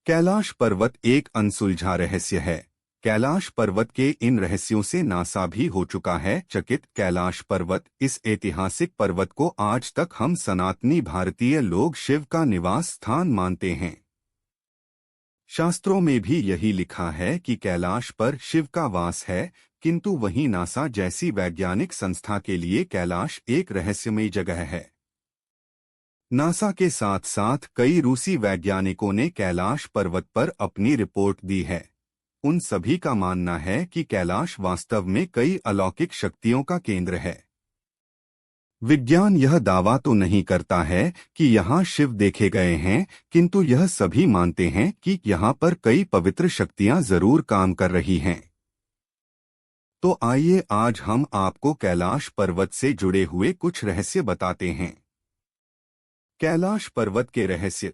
कैलाश पर्वत एक अनसुलझा रहस्य है। कैलाश पर्वत के इन रहस्यों से नासा भी हो चुका है चकित। कैलाश पर्वत, इस ऐतिहासिक पर्वत को आज तक हम सनातनी भारतीय लोग शिव का निवास स्थान मानते हैं। शास्त्रों में भी यही लिखा है कि कैलाश पर शिव का वास है, किंतु वहीं नासा जैसी वैज्ञानिक संस्था के लिए कैलाश एक रहस्यमयी जगह है। नासा के साथ साथ कई रूसी वैज्ञानिकों ने कैलाश पर्वत पर अपनी रिपोर्ट दी है। उन सभी का मानना है कि कैलाश वास्तव में कई अलौकिक शक्तियों का केंद्र है। विज्ञान यह दावा तो नहीं करता है कि यहाँ शिव देखे गए हैं, किंतु यह सभी मानते हैं कि यहाँ पर कई पवित्र शक्तियाँ जरूर काम कर रही हैं। तो आइए आज हम आपको कैलाश पर्वत से जुड़े हुए कुछ रहस्य बताते हैं। कैलाश पर्वत के रहस्य।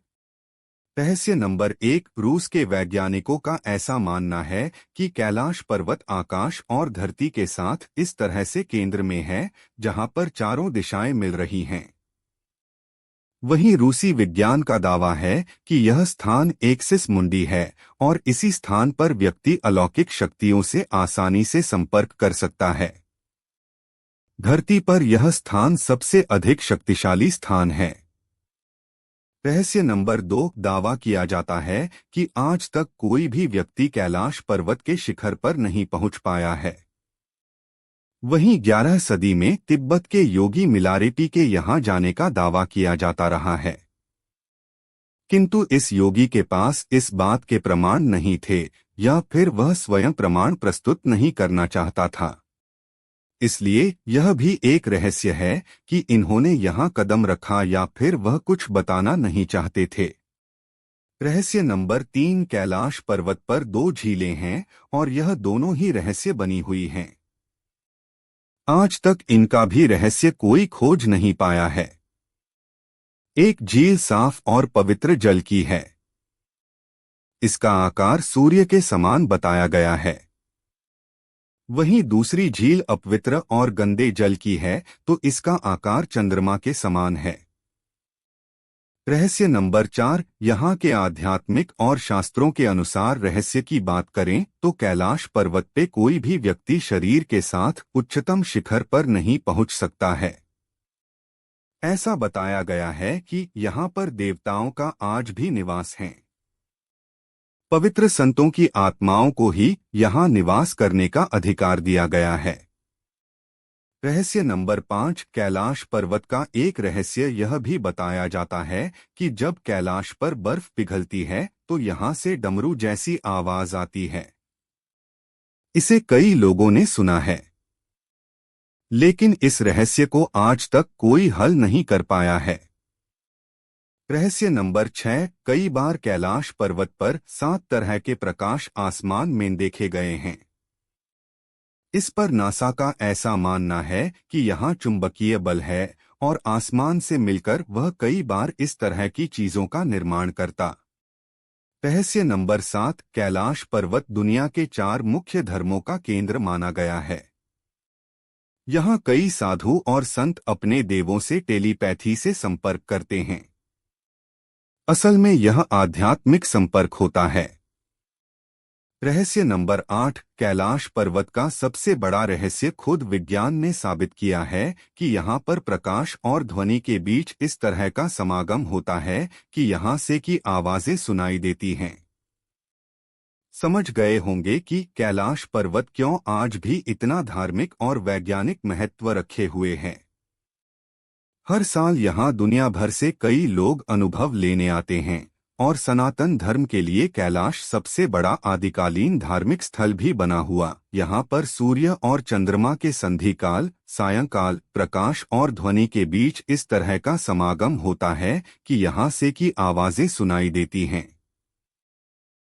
रहस्य नंबर 1, रूस के वैज्ञानिकों का ऐसा मानना है कि कैलाश पर्वत आकाश और धरती के साथ इस तरह से केंद्र में है, जहां पर चारों दिशाएं मिल रही हैं। वहीं रूसी विज्ञान का दावा है कि यह स्थान एक्सिस मुंडी है और इसी स्थान पर व्यक्ति अलौकिक शक्तियों से आसानी से संपर्क कर सकता है। धरती पर यह स्थान सबसे अधिक शक्तिशाली स्थान है। रहस्य नंबर 2, दावा किया जाता है कि आज तक कोई भी व्यक्ति कैलाश पर्वत के शिखर पर नहीं पहुंच पाया है। वहीं 11 सदी में तिब्बत के योगी मिलारेटी के यहां जाने का दावा किया जाता रहा है, किंतु इस योगी के पास इस बात के प्रमाण नहीं थे या फिर वह स्वयं प्रमाण प्रस्तुत नहीं करना चाहता था। इसलिए यह भी एक रहस्य है कि इन्होंने यहाँ कदम रखा या फिर वह कुछ बताना नहीं चाहते थे। रहस्य नंबर 3, कैलाश पर्वत पर 2 झीलें हैं और यह दोनों ही रहस्य बनी हुई हैं। आज तक इनका भी रहस्य कोई खोज नहीं पाया है। एक झील साफ और पवित्र जल की है। इसका आकार सूर्य के समान बताया गया है। वहीं दूसरी झील अपवित्र और गंदे जल की है, तो इसका आकार चंद्रमा के समान है। रहस्य नंबर 4, यहाँ के आध्यात्मिक और शास्त्रों के अनुसार रहस्य की बात करें तो कैलाश पर्वत पे कोई भी व्यक्ति शरीर के साथ उच्चतम शिखर पर नहीं पहुंच सकता है। ऐसा बताया गया है कि यहाँ पर देवताओं का आज भी निवास है। पवित्र संतों की आत्माओं को ही यहाँ निवास करने का अधिकार दिया गया है। रहस्य नंबर 5, कैलाश पर्वत का एक रहस्य यह भी बताया जाता है कि जब कैलाश पर बर्फ पिघलती है तो यहाँ से डमरू जैसी आवाज आती है। इसे कई लोगों ने सुना है, लेकिन इस रहस्य को आज तक कोई हल नहीं कर पाया है। रहस्य नंबर 6, कई बार कैलाश पर्वत पर 7 तरह के प्रकाश आसमान में देखे गए हैं। इस पर नासा का ऐसा मानना है कि यहाँ चुंबकीय बल है और आसमान से मिलकर वह कई बार इस तरह की चीजों का निर्माण करता। रहस्य नंबर 7, कैलाश पर्वत दुनिया के 4 मुख्य धर्मों का केंद्र माना गया है। यहाँ कई साधु और संत अपने देवों से टेलीपैथी से संपर्क करते हैं। असल में यह आध्यात्मिक संपर्क होता है। रहस्य नंबर 8, कैलाश पर्वत का सबसे बड़ा रहस्य खुद विज्ञान ने साबित किया है कि यहाँ पर प्रकाश और ध्वनि के बीच इस तरह का समागम होता है कि यहाँ से की आवाजें सुनाई देती हैं। समझ गए होंगे कि कैलाश पर्वत क्यों आज भी इतना धार्मिक और वैज्ञानिक महत्व रखे हुए है। हर साल यहाँ दुनिया भर से कई लोग अनुभव लेने आते हैं और सनातन धर्म के लिए कैलाश सबसे बड़ा आदिकालीन धार्मिक स्थल भी बना हुआ। यहाँ पर सूर्य और चंद्रमा के संधि काल, सायंकाल, प्रकाश और ध्वनि के बीच इस तरह का समागम होता है कि यहाँ से की आवाजें सुनाई देती हैं।